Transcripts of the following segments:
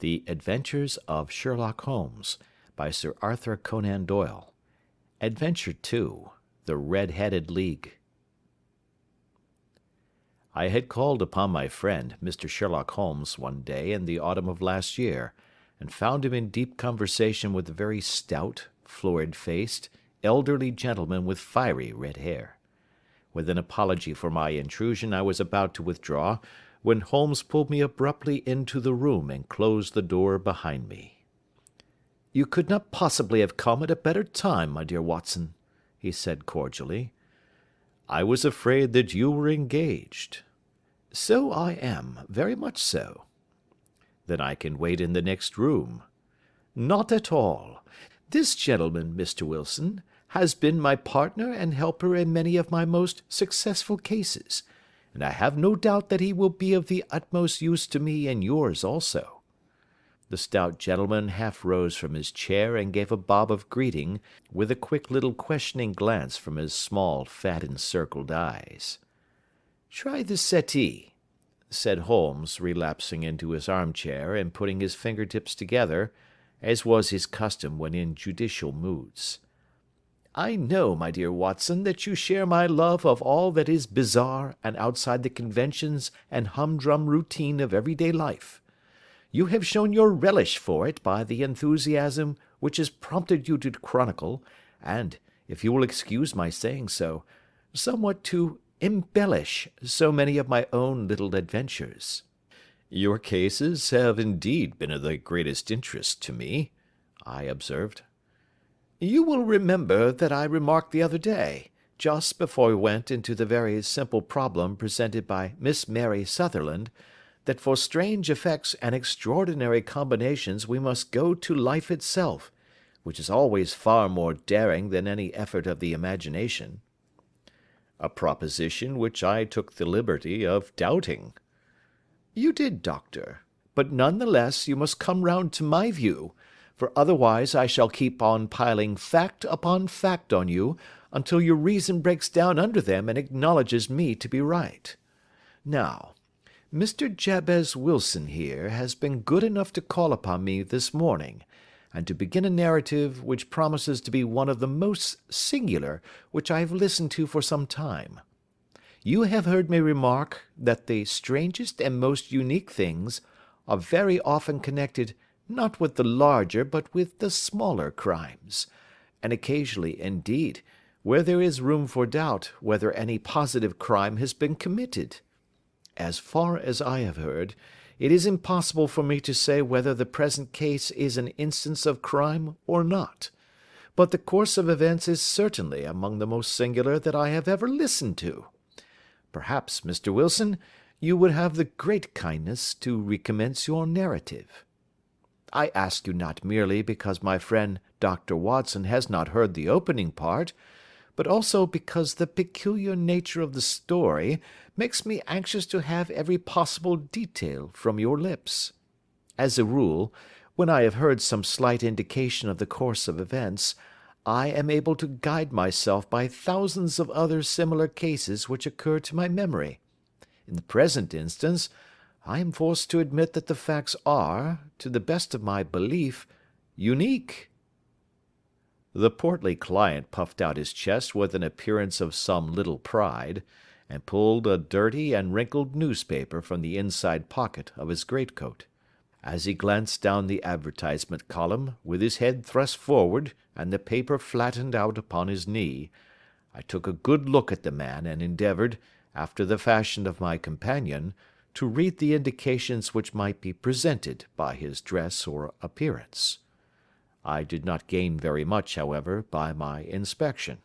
The Adventures of Sherlock Holmes by Sir Arthur Conan Doyle. Adventure 2. The Red-Headed League. I had called upon my friend, Mr. Sherlock Holmes, one day in the autumn of last year, and found him in deep conversation with a very stout, florid-faced, elderly gentleman with fiery red hair. With an apology for my intrusion, I was about to withdraw, when Holmes pulled me abruptly into the room and closed the door behind me. "You could not possibly have come at a better time, my dear Watson," he said cordially. "I was afraid that you were engaged." "So I am, very much so." "Then I can wait in the next room." "Not at all. This gentleman, Mr. Wilson, has been my partner and helper in many of my most successful cases, and I have no doubt that he will be of the utmost use to me and yours also." The stout gentleman half rose from his chair and gave a bob of greeting, with a quick little questioning glance from his small, fat encircled eyes. "Try the settee," said Holmes, relapsing into his armchair and putting his fingertips together, as was his custom when in judicial moods. "I know, my dear Watson, that you share my love of all that is bizarre and outside the conventions and humdrum routine of everyday life. You have shown your relish for it by the enthusiasm which has prompted you to chronicle, and, if you will excuse my saying so, somewhat to embellish so many of my own little adventures." "Your cases have indeed been of the greatest interest to me," I observed. "You will remember that I remarked the other day, just before we went into the very simple problem presented by Miss Mary Sutherland, that for strange effects and extraordinary combinations we must go to life itself, which is always far more daring than any effort of the imagination." "A proposition which I took the liberty of doubting." "You did, Doctor, but none the less you must come round to my view, for otherwise I shall keep on piling fact upon fact on you until your reason breaks down under them and acknowledges me to be right. Now, Mr. Jabez Wilson here has been good enough to call upon me this morning, and to begin a narrative which promises to be one of the most singular which I have listened to for some time. You have heard me remark that the strangest and most unique things are very often connected not with the larger but with the smaller crimes, and occasionally, indeed, where there is room for doubt whether any positive crime has been committed. As far as I have heard, it is impossible for me to say whether the present case is an instance of crime or not, but the course of events is certainly among the most singular that I have ever listened to. Perhaps, Mr. Wilson, you would have the great kindness to recommence your narrative. I ask you not merely because my friend Dr. Watson has not heard the opening part, but also because the peculiar nature of the story makes me anxious to have every possible detail from your lips. As a rule, when I have heard some slight indication of the course of events, I am able to guide myself by thousands of other similar cases which occur to my memory. In the present instance, I am forced to admit that the facts are, to the best of my belief, unique." The portly client puffed out his chest with an appearance of some little pride, and pulled a dirty and wrinkled newspaper from the inside pocket of his greatcoat. As he glanced down the advertisement column, with his head thrust forward and the paper flattened out upon his knee, I took a good look at the man and endeavoured, after the fashion of my companion, to read the indications which might be presented by his dress or appearance. I did not gain very much, however, by my inspection.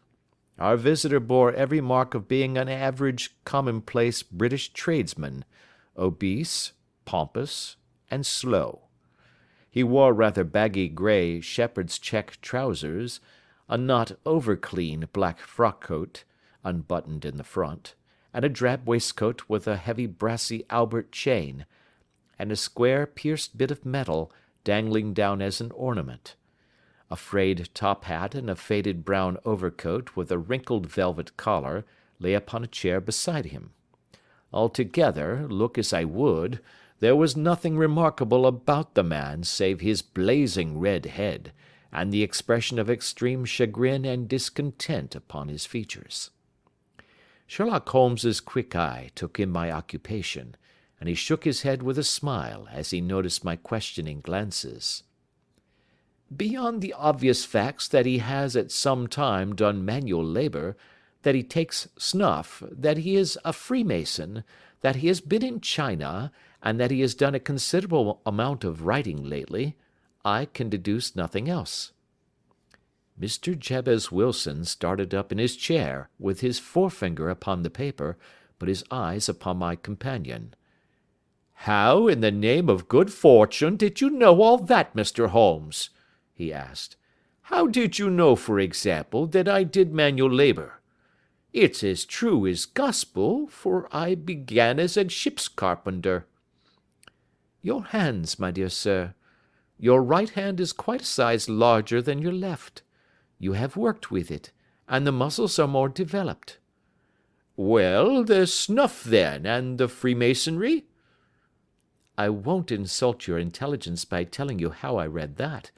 Our visitor bore every mark of being an average, commonplace British tradesman, obese, pompous, and slow. He wore rather baggy grey shepherd's check trousers, a not over-clean black frock-coat, unbuttoned in the front, and a drab waistcoat with a heavy brassy Albert chain, and a square pierced bit of metal dangling down as an ornament. A frayed top hat and a faded brown overcoat with a wrinkled velvet collar lay upon a chair beside him. Altogether, look as I would, there was nothing remarkable about the man save his blazing red head, and the expression of extreme chagrin and discontent upon his features. Sherlock Holmes's quick eye took in my occupation, and he shook his head with a smile as he noticed my questioning glances. Beyond the obvious facts that he has at some time done manual labour, that he takes snuff, that he is a Freemason, that he has been in China, and that he has done a considerable amount of writing lately, I can deduce nothing else." Mr. Jabez Wilson started up in his chair, with his forefinger upon the paper, but his eyes upon my companion. "How, in the name of good fortune, did you know all that, Mr. Holmes?" he asked. "How did you know, for example, that I did manual labour? It's as true as gospel, for I began as a ship's carpenter." "Your hands, my dear sir. Your right hand is quite a size larger than your left. You have worked with it, and the muscles are more developed." "Well, the snuff, then, and the Freemasonry?" "I won't insult your intelligence by telling you how I read that,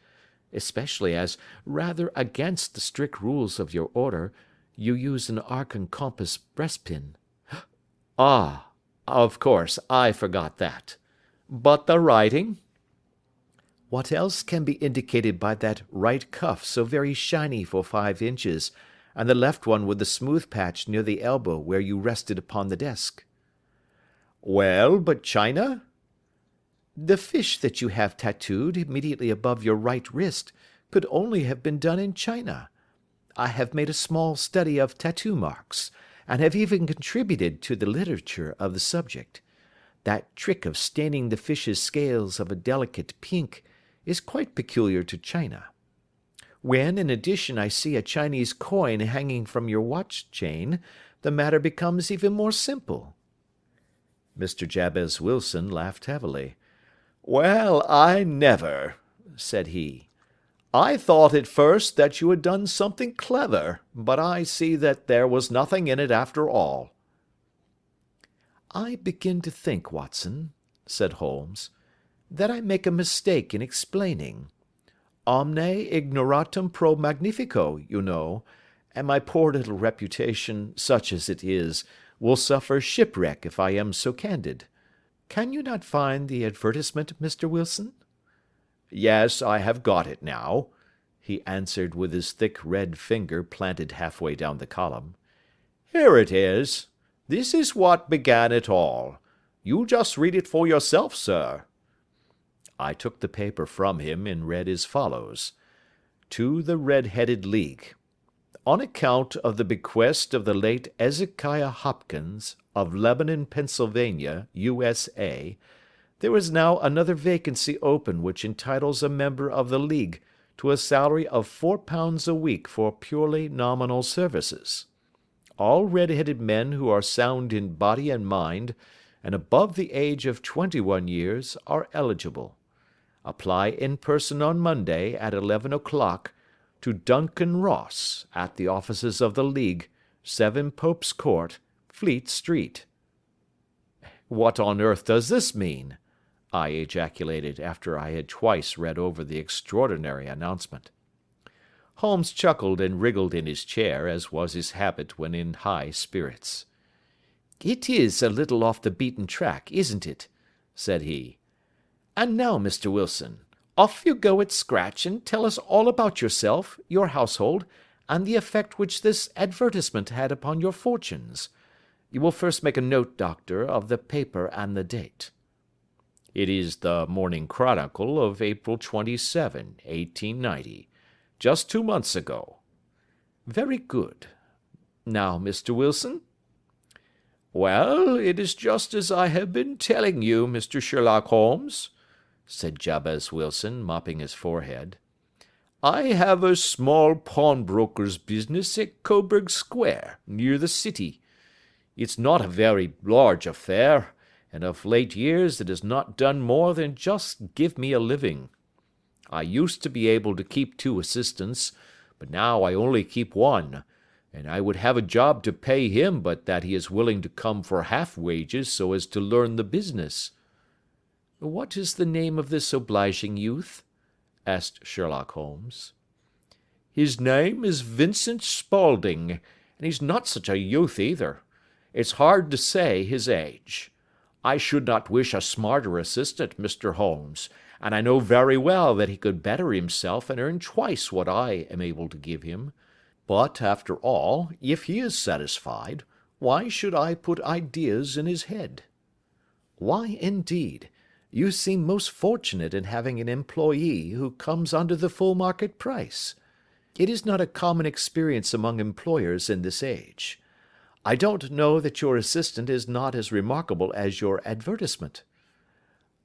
especially as, rather against the strict rules of your order, you use an arc and compass breastpin." "Ah, of course, I forgot that. But the writing?" "What else can be indicated by that right cuff so very shiny for 5 inches, and the left one with the smooth patch near the elbow where you rested upon the desk?" "Well, but China?" "The fish that you have tattooed immediately above your right wrist could only have been done in China. I have made a small study of tattoo marks, and have even contributed to the literature of the subject. That trick of staining the fish's scales of a delicate pink is quite peculiar to China. When, in addition, I see a Chinese coin hanging from your watch chain, the matter becomes even more simple." Mr. Jabez Wilson laughed heavily. "Well, I never," said he. "I thought at first that you had done something clever, but I see that there was nothing in it after all." "I begin to think, Watson," said Holmes, "that I make a mistake in explaining. Omne ignoratum pro magnifico, you know, and my poor little reputation, such as it is, will suffer shipwreck if I am so candid. Can you not find the advertisement, Mr. Wilson?" "Yes, I have got it now," he answered with his thick red finger planted halfway down the column. "Here it is. This is what began it all. You just read it for yourself, sir." I took the paper from him and read as follows: "To the Red-Headed League. On account of the bequest of the late Ezekiah Hopkins, of Lebanon, Pennsylvania, USA, there is now another vacancy open which entitles a member of the League to a salary of £4 a week for purely nominal services. All red-headed men who are sound in body and mind, and above the age of 21 years, are eligible. Apply in person on Monday at 11 o'clock to Duncan Ross, at the offices of the League, 7 Pope's Court, Fleet Street." "What on earth does this mean?" I ejaculated after I had twice read over the extraordinary announcement. Holmes chuckled and wriggled in his chair, as was his habit when in high spirits. "It is a little off the beaten track, isn't it?" said he. "And now, Mr. Wilson, off you go at scratch and tell us all about yourself, your household, and the effect which this advertisement had upon your fortunes. You will first make a note, Doctor, of the paper and the date." "It is the Morning Chronicle of April 27, 1890, just 2 months ago." "Very good. Now, Mr. Wilson?" "Well, it is just as I have been telling you, Mr. Sherlock Holmes," said Jabez Wilson, mopping his forehead. "I have a small pawnbroker's business at Coburg Square, near the city. It's not a very large affair, and of late years it has not done more than just give me a living. I used to be able to keep 2 assistants, but now I only keep 1, and I would have a job to pay him but that he is willing to come for half wages so as to learn the business." "What is the name of this obliging youth?" asked Sherlock Holmes. "His name is Vincent Spaulding, and he's not such a youth either. It's hard to say his age. I should not wish a smarter assistant, Mr. Holmes, and I know very well that he could better himself and earn twice what I am able to give him. But, after all, if he is satisfied, why should I put ideas in his head?" "Why, indeed? You seem most fortunate in having an employee who comes under the full market price. It is not a common experience among employers in this age. I don't know that your assistant is not as remarkable as your advertisement."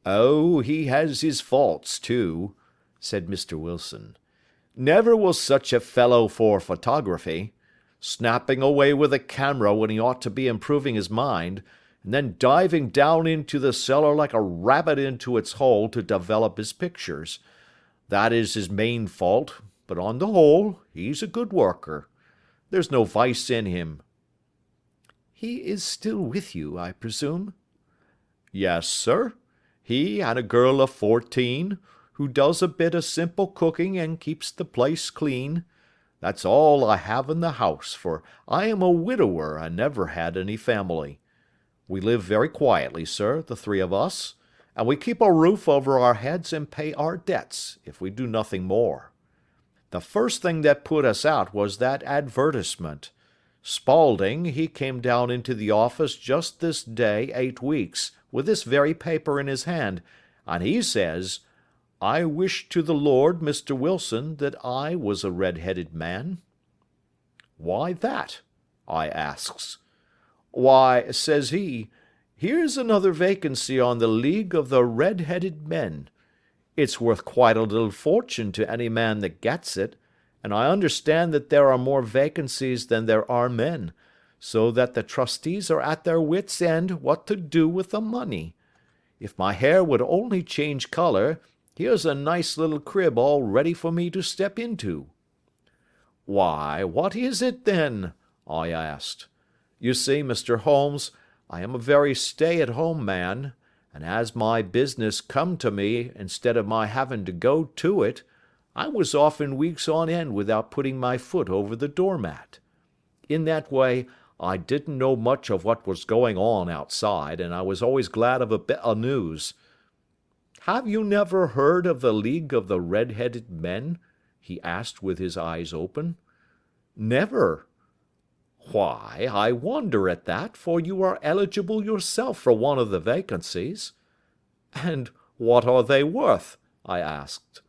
"Oh, he has his faults, too," said Mr. Wilson. "Never was such a fellow for photography. Snapping away with a camera when he ought to be improving his mind, and then diving down into the cellar like a rabbit into its hole to develop his pictures. That is his main fault, but on the whole, he's a good worker. There's no vice in him." "He is still with you, I presume?" "Yes, sir. He and a girl of 14, who does a bit of simple cooking and keeps the place clean. That's all I have in the house, for I am a widower and never had any family. We live very quietly, sir, the three of us, and we keep a roof over our heads and pay our debts, if we do nothing more. The first thing that put us out was that advertisement. Spaulding, he came down into the office just this day 8 weeks, with this very paper in his hand, and he says, 'I wish to the Lord, Mr. Wilson, that I was a red-headed man.' 'Why that?' I asks. 'Why,' says he, 'here's another vacancy on the League of the Red-headed Men. It's worth quite a little fortune to any man that gets it, and I understand that there are more vacancies than there are men, so that the trustees are at their wits' end what to do with the money. If my hair would only change colour, here's a nice little crib all ready for me to step into.' 'Why, what is it, then?' I asked. 'You see, Mr. Holmes, I am a very stay-at-home man, and as my business come to me instead of my having to go to it, I was often weeks on end without putting my foot over the doormat. In that way, I didn't know much of what was going on outside, and I was always glad of a bit of news.' 'Have you never heard of the League of the Red-headed Men?' he asked with his eyes open. 'Never.' 'Why, I wonder at that, for you are eligible yourself for one of the vacancies.' 'And what are they worth?' I asked.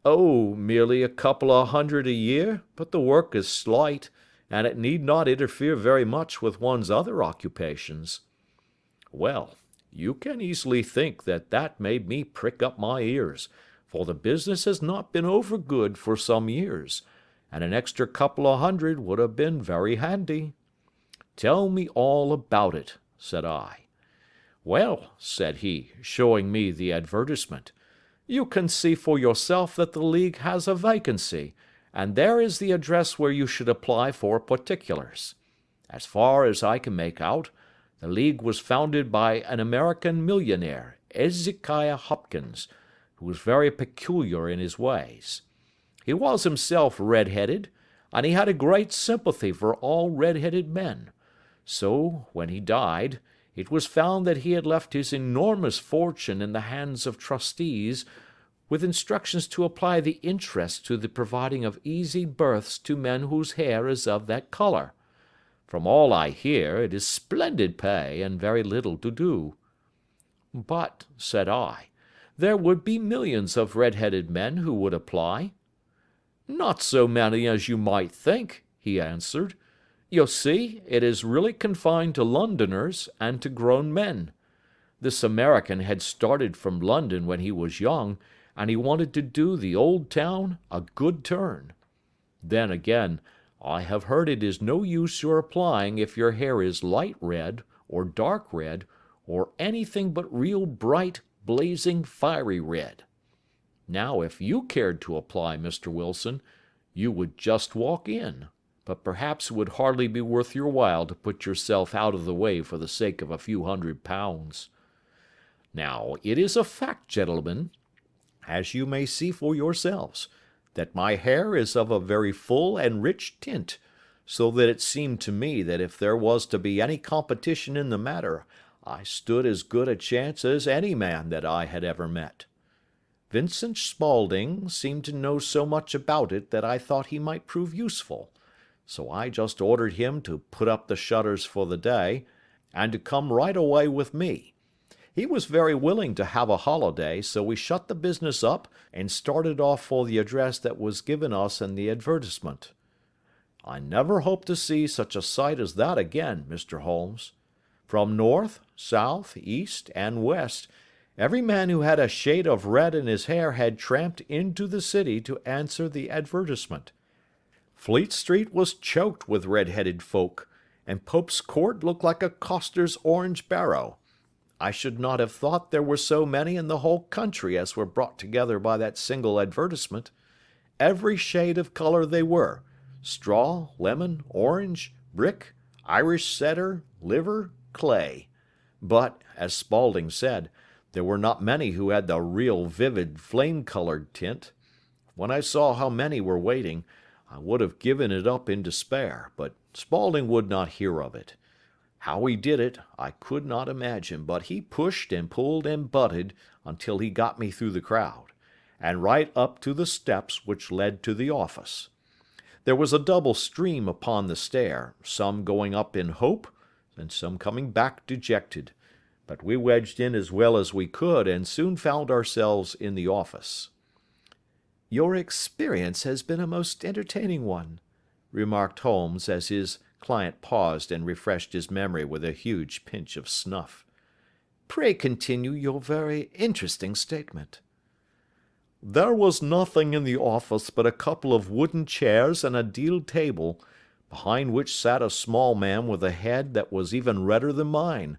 'Oh, merely a couple of hundred a year, but the work is slight, and it need not interfere very much with one's other occupations.' Well, you can easily think that that made me prick up my ears, for the business has not been over good for some years, and an extra couple of hundred would have been very handy. 'Tell me all about it,' said I. 'Well,' said he, showing me the advertisement, 'you can see for yourself that the League has a vacancy, and there is the address where you should apply for particulars. As far as I can make out, the League was founded by an American millionaire, Ezekiah Hopkins, who was very peculiar in his ways. He was himself red-headed, and he had a great sympathy for all red-headed men. So, when he died, it was found that he had left his enormous fortune in the hands of trustees, with instructions to apply the interest to the providing of easy berths to men whose hair is of that colour. From all I hear, it is splendid pay and very little to do.' 'But,' said I, 'there would be millions of red-headed men who would apply.' 'Not so many as you might think,' he answered. 'You see, it is really confined to Londoners and to grown men. This American had started from London when he was young, and he wanted to do the old town a good turn. Then again, I have heard it is no use your applying if your hair is light red, or dark red, or anything but real bright, blazing, fiery red. Now, if you cared to apply, Mr. Wilson, you would just walk in, but perhaps it would hardly be worth your while to put yourself out of the way for the sake of a few £100. Now, it is a fact, gentlemen, as you may see for yourselves, that my hair is of a very full and rich tint, so that it seemed to me that if there was to be any competition in the matter, I stood as good a chance as any man that I had ever met. Vincent Spaulding seemed to know so much about it that I thought he might prove useful, so I just ordered him to put up the shutters for the day, and to come right away with me. He was very willing to have a holiday, so we shut the business up and started off for the address that was given us in the advertisement. I never hope to see such a sight as that again, Mr. Holmes. From north, south, east, and west, every man who had a shade of red in his hair had tramped into the city to answer the advertisement. Fleet Street was choked with red-headed folk, and Pope's Court looked like a coster's orange barrow. I should not have thought there were so many in the whole country as were brought together by that single advertisement. Every shade of color they were, straw, lemon, orange, brick, Irish setter, liver, clay. But, as Spaulding said, there were not many who had the real vivid flame-colored tint. When I saw how many were waiting, I would have given it up in despair, but Spaulding would not hear of it. How he did it, I could not imagine, but he pushed and pulled and butted until he got me through the crowd, and right up to the steps which led to the office. There was a double stream upon the stair, some going up in hope, and some coming back dejected, but we wedged in as well as we could, and soon found ourselves in the office. "Your experience has been a most entertaining one," remarked Holmes as his client paused and refreshed his memory with a huge pinch of snuff. "Pray continue your very interesting statement." There was nothing in the office but a couple of wooden chairs and a deal table, behind which sat a small man with a head that was even redder than mine.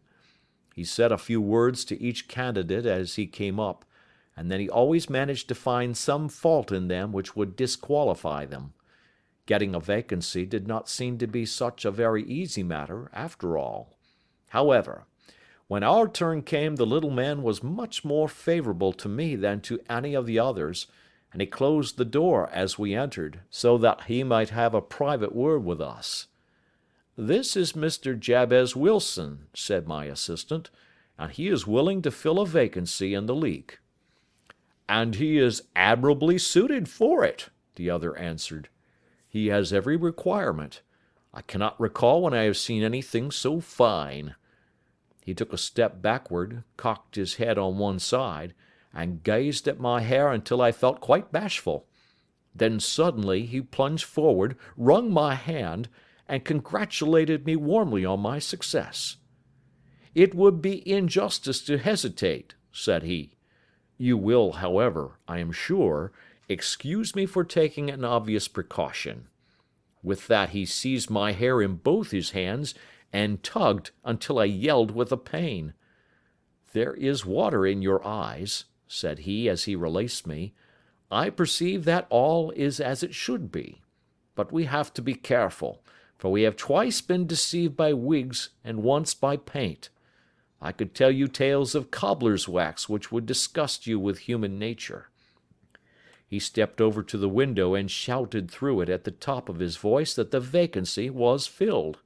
He said a few words to each candidate as he came up, and then he always managed to find some fault in them which would disqualify them. Getting a vacancy did not seem to be such a very easy matter, after all. However, when our turn came, the little man was much more favorable to me than to any of the others, and he closed the door as we entered, so that he might have a private word with us. "This is Mr. Jabez Wilson," said my assistant, "and he is willing to fill a vacancy in the league." "And he is admirably suited for it," the other answered. "He has every requirement. I cannot recall when I have seen anything so fine." He took a step backward, cocked his head on one side, and gazed at my hair until I felt quite bashful. Then suddenly he plunged forward, wrung my hand, and congratulated me warmly on my success. "It would be injustice to hesitate," said he. "You will, however, I am sure, excuse me for taking an obvious precaution." With that he seized my hair in both his hands and tugged until I yelled with the pain. "There is water in your eyes," said he as he released me. "I perceive that all is as it should be. But we have to be careful, for we have twice been deceived by wigs and once by paint. I could tell you tales of cobbler's wax which would disgust you with human nature." He stepped over to the window and shouted through it at the top of his voice that the vacancy was filled.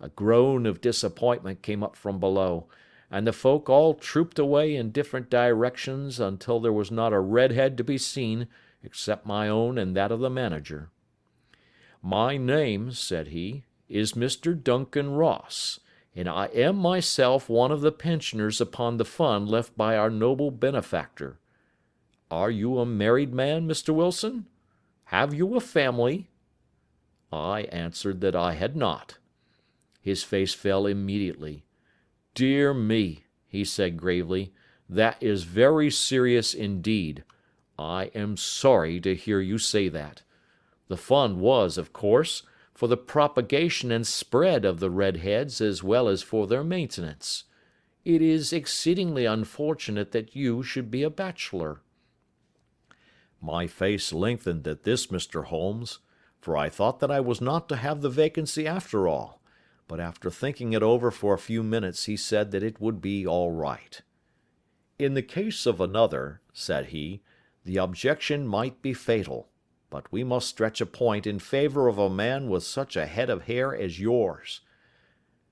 A groan of disappointment came up from below, and the folk all trooped away in different directions until there was not a red head to be seen except my own and that of the manager. "My name," said he, "is Mr. Duncan Ross, and I am myself one of the pensioners upon the fund left by our noble benefactor. Are you a married man, Mr. Wilson? Have you a family?" I answered that I had not. His face fell immediately. "Dear me," he said gravely, "that is very serious indeed. I am sorry to hear you say that. The fund was, of course, for the propagation and spread of the red-heads as well as for their maintenance. It is exceedingly unfortunate that you should be a bachelor." My face lengthened at this, Mr. Holmes, for I thought that I was not to have the vacancy after all, but after thinking it over for a few minutes he said that it would be all right. In the case of another, said he, the objection might be fatal, but we must stretch a point in favor of a man with such a head of hair as yours.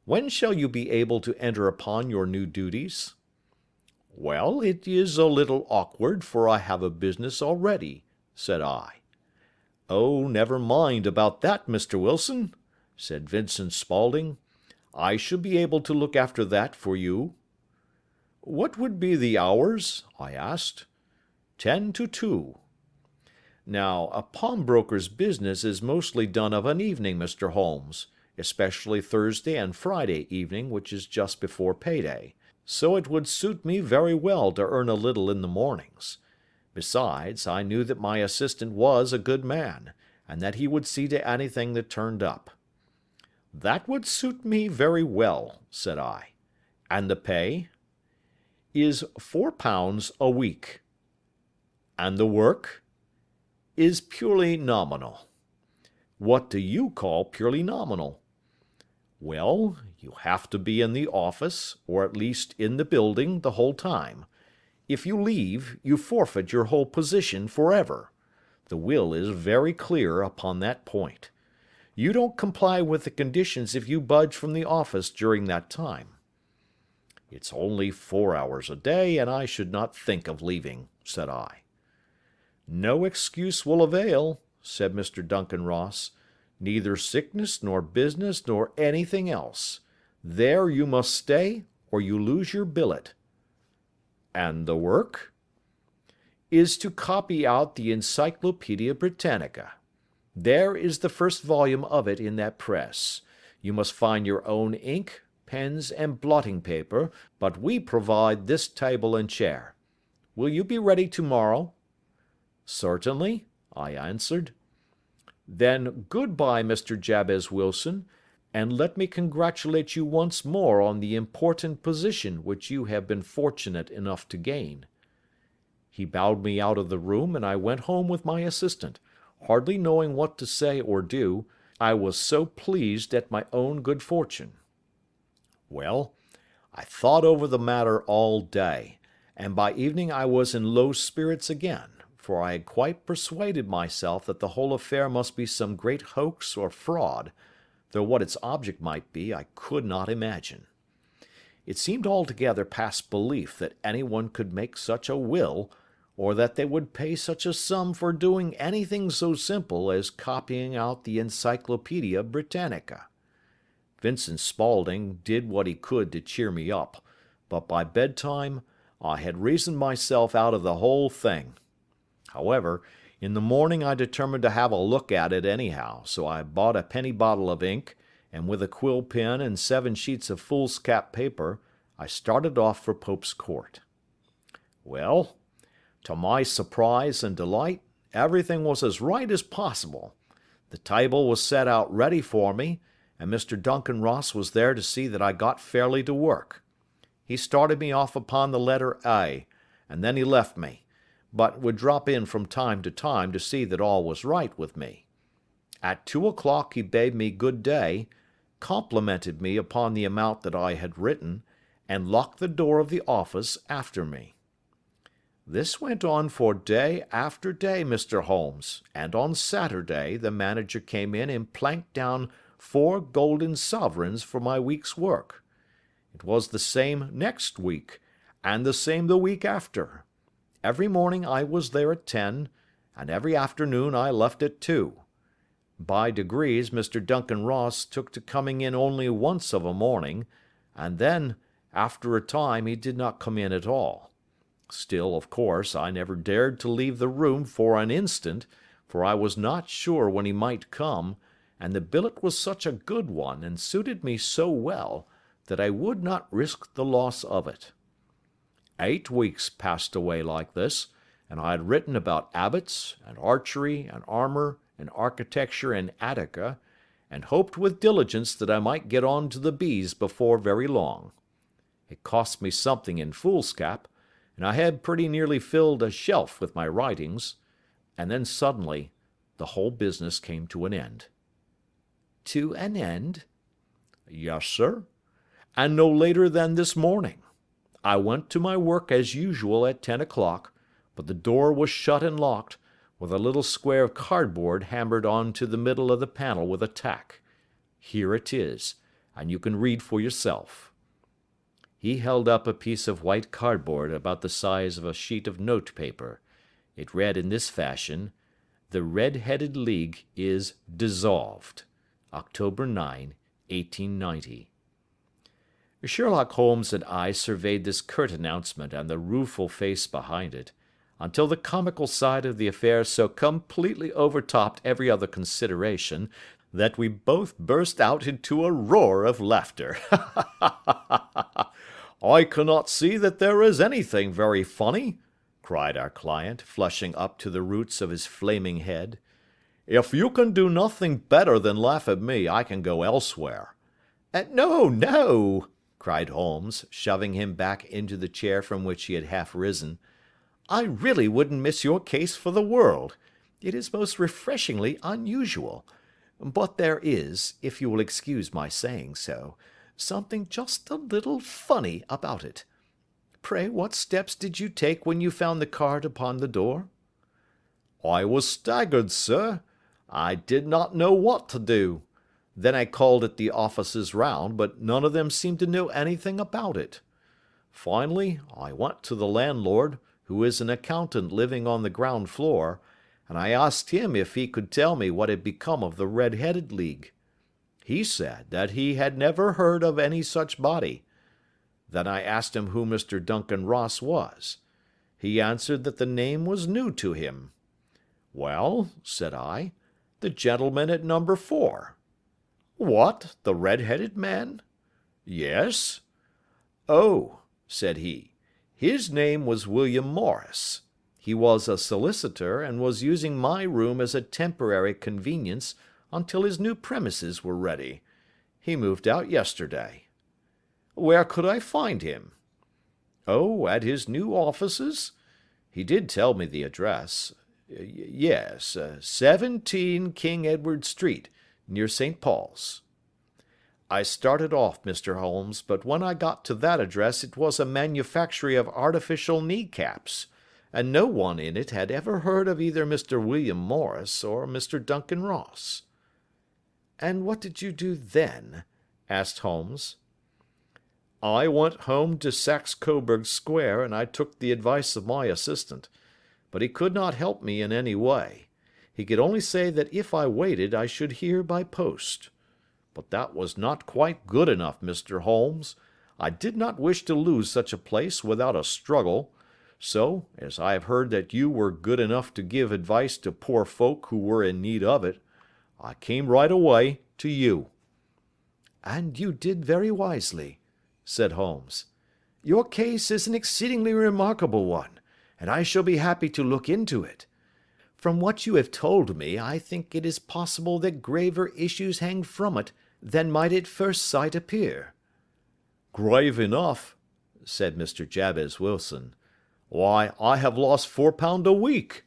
When shall you be able to enter upon your new duties? Well, it is a little awkward, for I have a business already, said I. Oh, never mind about that, Mr. Wilson, said Vincent Spaulding. I shall be able to look after that for you. What would be the hours? I asked. 10 to 2. Now, a pawnbroker's business is mostly done of an evening, Mr. Holmes, especially Thursday and Friday evening, which is just before payday, so it would suit me very well to earn a little in the mornings. Besides, I knew that my assistant was a good man, and that he would see to anything that turned up. That would suit me very well, said I. And the pay? Is £4 a week. And the work? Is purely nominal. What do you call purely nominal? Well, you have to be in the office, or at least in the building, the whole time. If you leave, you forfeit your whole position forever. The will is very clear upon that point. You don't comply with the conditions if you budge from the office during that time. It's only 4 hours a day, and I should not think of leaving, said I. No excuse will avail, said Mr. Duncan Ross. Neither sickness nor business nor anything else. There you must stay, or you lose your billet. And the work? Is to copy out the Encyclopaedia Britannica. There is the first volume of it in that press. You must find your own ink, pens, and blotting paper, but we provide this table and chair. Will you be ready tomorrow? Certainly, I answered. Then good-bye, Mr. Jabez Wilson, and let me congratulate you once more on the important position which you have been fortunate enough to gain. He bowed me out of the room, and I went home with my assistant, hardly knowing what to say or do, I was so pleased at my own good fortune. Well, I thought over the matter all day, and by evening I was in low spirits again, for I had quite persuaded myself that the whole affair must be some great hoax or fraud, though what its object might be I could not imagine. It seemed altogether past belief that anyone could make such a will, or that they would pay such a sum for doing anything so simple as copying out the Encyclopaedia Britannica. Vincent Spaulding did what he could to cheer me up, but by bedtime I had reasoned myself out of the whole thing. However, in the morning I determined to have a look at it anyhow, so I bought a penny bottle of ink, and with a quill pen and 7 sheets of foolscap paper, I started off for Pope's Court. Well, to my surprise and delight, everything was as right as possible. The table was set out ready for me, and Mr. Duncan Ross was there to see that I got fairly to work. He started me off upon the letter A, and then he left me, but would drop in from time to see that all was right with me. At 2 o'clock he bade me good day, complimented me upon the amount that I had written, and locked the door of the office after me. This went on for day after day, Mr. Holmes, and on Saturday the manager came in and planked down 4 golden sovereigns for my week's work. It was the same next week, and the same the week after. Every morning I was there at 10, and every afternoon I left at 2. By degrees Mr. Duncan Ross took to coming in only once of a morning, and then, after a time, he did not come in at all. Still, of course, I never dared to leave the room for an instant, for I was not sure when he might come, and the billet was such a good one, and suited me so well, that I would not risk the loss of it. 8 weeks passed away like this, and I had written about abbots, and archery, and armor, and architecture in Attica, and hoped with diligence that I might get on to the bees before very long. It cost me something in foolscap, and I had pretty nearly filled a shelf with my writings, and then suddenly the whole business came to an end. To an end? Yes, sir, and no later than this morning. I went to my work as usual at 10 o'clock, but the door was shut and locked, with a little square of cardboard hammered on to the middle of the panel with a tack. Here it is, and you can read for yourself." He held up a piece of white cardboard about the size of a sheet of note paper. It read in this fashion: "The Red-Headed League is dissolved. October 9, 1890. Sherlock Holmes and I surveyed this curt announcement and the rueful face behind it, until the comical side of the affair so completely overtopped every other consideration that we both burst out into a roar of laughter. "I cannot see that there is anything very funny," cried our client, flushing up to the roots of his flaming head. "If you can do nothing better than laugh at me, I can go elsewhere." "No, no," cried Holmes, shoving him back into the chair from which he had half risen. "I really wouldn't miss your case for the world. It is most refreshingly unusual. But there is, if you will excuse my saying so, something just a little funny about it. Pray, what steps did you take when you found the card upon the door?" "I was staggered, sir. I did not know what to do. Then I called at the offices round, but none of them seemed to know anything about it. Finally, I went to the landlord, who is an accountant living on the ground floor, and I asked him if he could tell me what had become of the Red-Headed League. He said that he had never heard of any such body. Then I asked him who Mr. Duncan Ross was. He answered that the name was new to him. "Well," said I, "the gentleman at number 4. "What, the red-headed man?" "Yes." "Oh," said he, "his name was William Morris. He was a solicitor, and was using my room as a temporary convenience until his new premises were ready. He moved out yesterday." "Where could I find him?" "Oh, at his new offices? He did tell me the address. Yes, 17 King Edward Street, near St. Paul's." "I started off, Mr. Holmes, but when I got to that address it was a manufactory of artificial knee-caps, and no one in it had ever heard of either Mr. William Morris or Mr. Duncan Ross." "And what did you do then?" asked Holmes. "I went home to Saxe Coburg Square, and I took the advice of my assistant, but he could not help me in any way. He could only say that if I waited I should hear by post. But that was not quite good enough, Mr. Holmes. I did not wish to lose such a place without a struggle, so, as I have heard that you were good enough to give advice to poor folk who were in need of it, I came right away to you." "And you did very wisely," said Holmes. "Your case is an exceedingly remarkable one, and I shall be happy to look into it. From what you have told me, I think it is possible that graver issues hang from it than might at first sight appear." "Grave enough," said Mr. Jabez Wilson. "Why, I have lost £4 a week."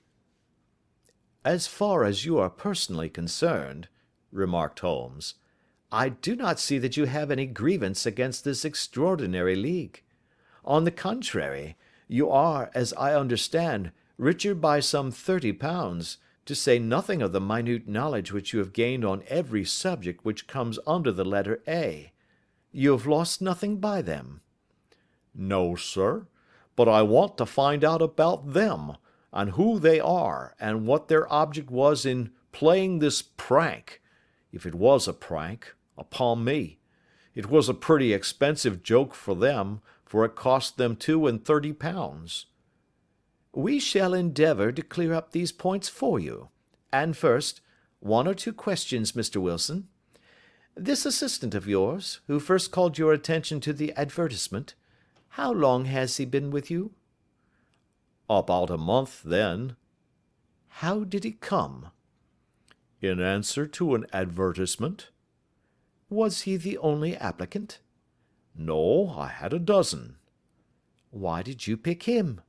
"As far as you are personally concerned," remarked Holmes, "I do not see that you have any grievance against this extraordinary league. On the contrary, you are, as I understand, richer by some £30, to say nothing of the minute knowledge which you have gained on every subject which comes under the letter A. You have lost nothing by them." "No, sir, but I want to find out about them, and who they are, and what their object was in playing this prank, if it was a prank, upon me. It was a pretty expensive joke for them, for it cost them £32. "We shall endeavour to clear up these points for you. And first, one or two questions, Mr. Wilson. This assistant of yours, who first called your attention to the advertisement, how long has he been with you?" "About a month then." "How did he come?" "In answer to an advertisement." "Was he the only applicant?" "No, I had a dozen." "Why did you pick him?"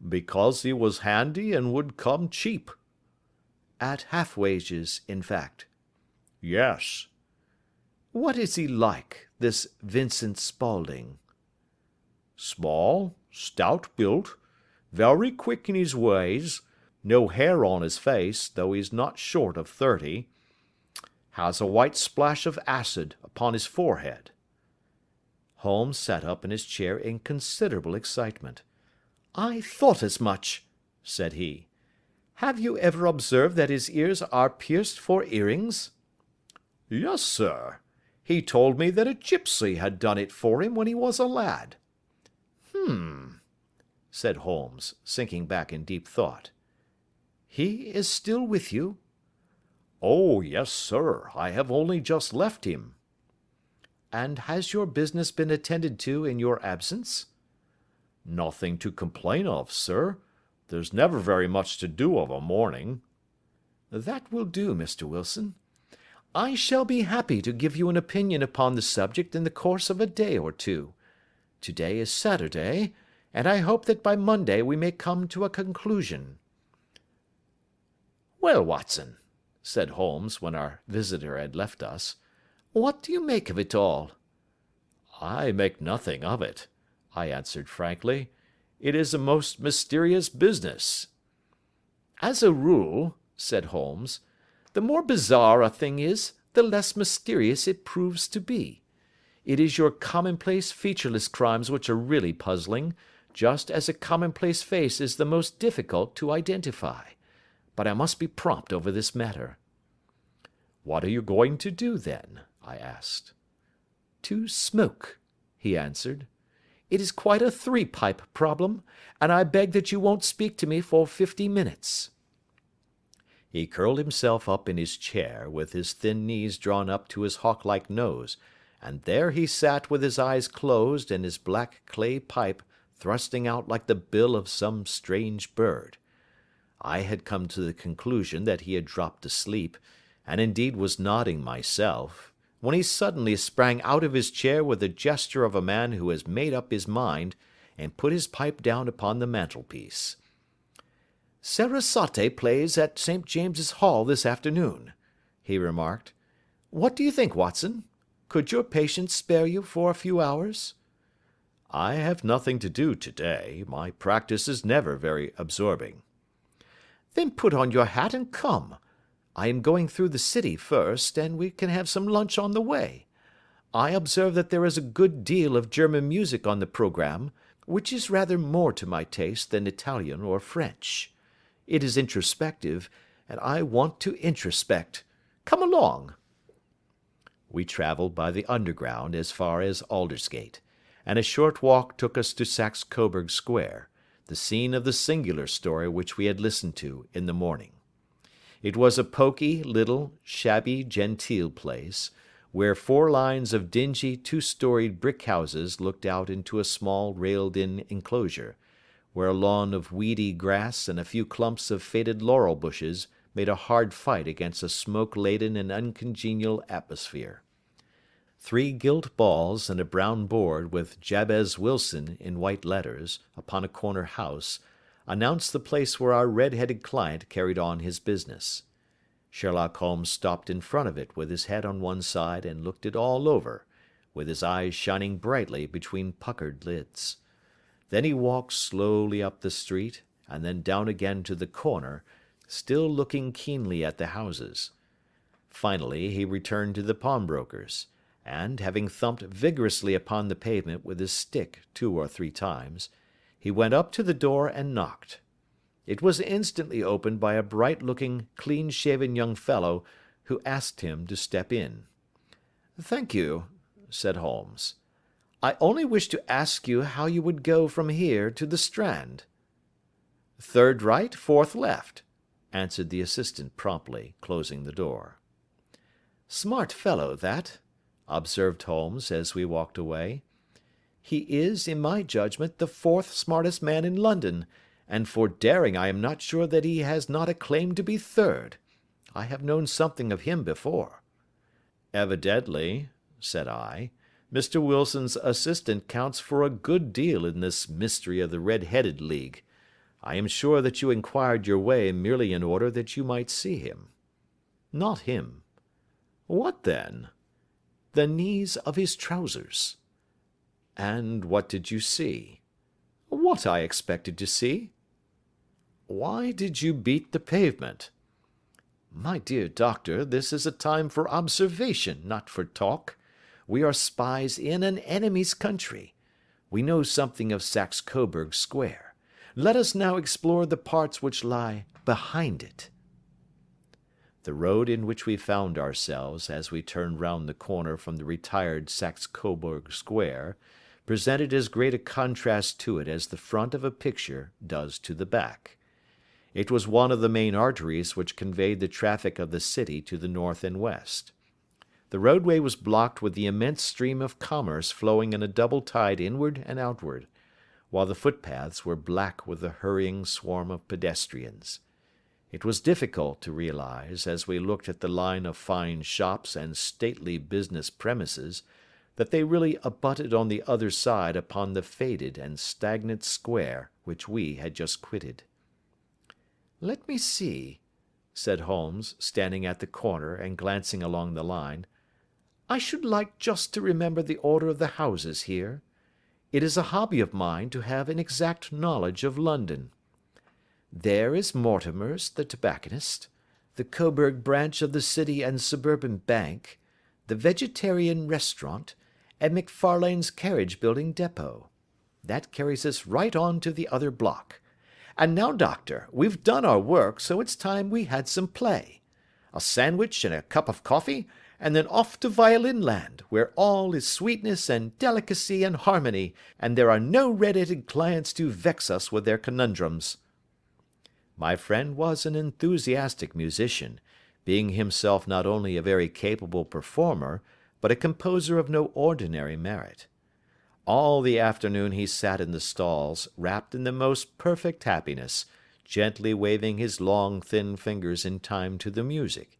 "Because he was handy and would come cheap." "At half wages, in fact?" "Yes." "What is he like, this Vincent Spaulding?" Small, stout built, very quick in his ways, no hair on his face, though he's not short of 30. Has a white splash of acid upon his forehead." Holmes sat up in his chair in considerable excitement. "I thought as much," said he. "Have you ever observed that his ears are pierced for earrings?" "Yes, sir. He told me that a gipsy had done it for him when he was a lad." Said Holmes, sinking back in deep thought. "He is still with you?" "Oh, yes, sir. I have only just left him." "And has your business been attended to in your absence?" "Nothing to complain of, sir. There's never very much to do of a morning." "That will do, Mr. Wilson. I shall be happy to give you an opinion upon the subject in the course of a day or two. To-day is Saturday, and I hope that by Monday we may come to a conclusion." "Well, Watson," said Holmes, when our visitor had left us, "what do you make of it all?" "I make nothing of it," I answered frankly. "It is a most mysterious business." "As a rule," said Holmes, "the more bizarre a thing is, the less mysterious it proves to be. It is your commonplace, featureless crimes which are really puzzling, just as a commonplace face is the most difficult to identify. But I must be prompt over this matter." "What are you going to do, then?" I asked. "To smoke," he answered. "It is quite a three-pipe problem, and I beg that you won't speak to me for 50 minutes." He curled himself up in his chair, with his thin knees drawn up to his hawk-like nose, and there he sat with his eyes closed and his black clay pipe thrusting out like the bill of some strange bird. I had come to the conclusion that he had dropped asleep, and indeed was nodding myself, when he suddenly sprang out of his chair with the gesture of a man who has made up his mind, and put his pipe down upon the mantelpiece. "Sarasate plays at St. James's Hall this afternoon," he remarked. "What do you think, Watson? Could your patient spare you for a few hours?" "I have nothing to do today. My practice is never very absorbing." "Then put on your hat and come. I am going through the city first, and we can have some lunch on the way. I observe that there is a good deal of German music on the programme, which is rather more to my taste than Italian or French. It is introspective, and I want to introspect. Come along." We travelled by the Underground as far as Aldersgate, and a short walk took us to Saxe Coburg Square, the scene of the singular story which we had listened to in the morning. It was a poky, little, shabby, genteel place, where 4 lines of dingy, 2-storied brick houses looked out into a small railed-in enclosure, where a lawn of weedy grass and a few clumps of faded laurel bushes made a hard fight against a smoke-laden and uncongenial atmosphere. 3 gilt balls and a brown board with Jabez Wilson in white letters upon a corner house announced the place where our red-headed client carried on his business. Sherlock Holmes stopped in front of it with his head on one side and looked it all over, with his eyes shining brightly between puckered lids. Then he walked slowly up the street and then down again to the corner, still looking keenly at the houses. Finally he returned to the pawnbroker's, and, having thumped vigorously upon the pavement with his stick 2 or 3 times, he went up to the door and knocked. It was instantly opened by a bright-looking, clean-shaven young fellow, who asked him to step in. "Thank you," said Holmes. "I only wish to ask you how you would go from here to the Strand." "3rd right, 4th left," answered the assistant promptly, closing the door. "Smart fellow, that," observed Holmes as we walked away. "He is, in my judgment, the 4th smartest man in London, and for daring I am not sure that he has not a claim to be 3rd. I have known something of him before." "Evidently," said I, "Mr. Wilson's assistant counts for a good deal in this mystery of the Red-Headed League. I am sure that you inquired your way merely in order that you might see him." "Not him." "What then?" "The knees of his trousers." And what did you see? What I expected to see. Why did you beat the pavement? My dear doctor, this is a time for observation, not for talk. We are spies in an enemy's country. We know something of Saxe-Coburg Square. Let us now explore the parts which lie behind it. The road in which we found ourselves as we turned round the corner from the retired Saxe-Coburg Square presented as great a contrast to it as the front of a picture does to the back. It was one of the main arteries which conveyed the traffic of the city to the north and west. The roadway was blocked with the immense stream of commerce flowing in a double tide inward and outward, while the footpaths were black with the hurrying swarm of pedestrians. It was difficult to realize, as we looked at the line of fine shops and stately business premises, that they really abutted on the other side upon the faded and stagnant square which we had just quitted. "Let me see," said Holmes, standing at the corner and glancing along the line. "I should like just to remember the order of the houses here. It is a hobby of mine to have an exact knowledge of London. There is Mortimer's, the tobacconist, the Coburg branch of the City and Suburban Bank, the Vegetarian Restaurant, and McFarlane's Carriage Building Depot. That carries us right on to the other block. And now, doctor, we've done our work, so it's time we had some play. A sandwich and a cup of coffee, and then off to Violin Land, where all is sweetness and delicacy and harmony, and there are no red-headed clients to vex us with their conundrums." My friend was an enthusiastic musician, being himself not only a very capable performer, but a composer of no ordinary merit. All the afternoon he sat in the stalls, wrapped in the most perfect happiness, gently waving his long, thin fingers in time to the music,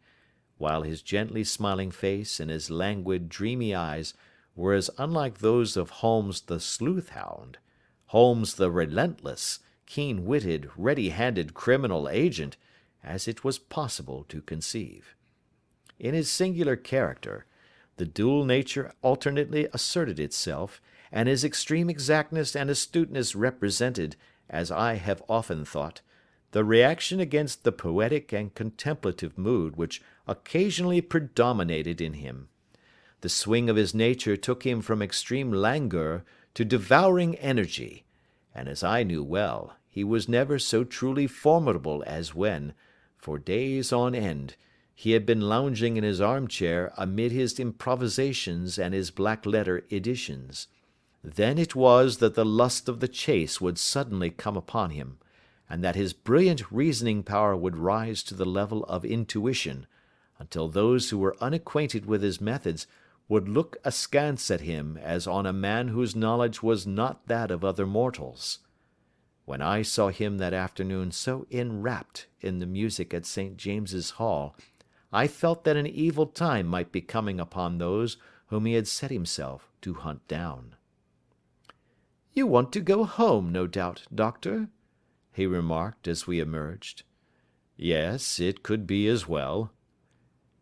while his gently smiling face and his languid, dreamy eyes were as unlike those of Holmes the sleuth-hound, Holmes the relentless, keen-witted, ready-handed criminal agent, as it was possible to conceive. In his singular character, the dual nature alternately asserted itself, and his extreme exactness and astuteness represented, as I have often thought, the reaction against the poetic and contemplative mood which occasionally predominated in him. The swing of his nature took him from extreme languor to devouring energy, and as I knew well, he was never so truly formidable as when, for days on end, he had been lounging in his armchair amid his improvisations and his black-letter editions. Then it was that the lust of the chase would suddenly come upon him, and that his brilliant reasoning power would rise to the level of intuition, until those who were unacquainted with his methods would look askance at him as on a man whose knowledge was not that of other mortals. When I saw him that afternoon so enwrapped in the music at St. James's Hall, I felt that an evil time might be coming upon those whom he had set himself to hunt down. "You want to go home, no doubt, doctor?" he remarked as we emerged. "Yes, it could be as well."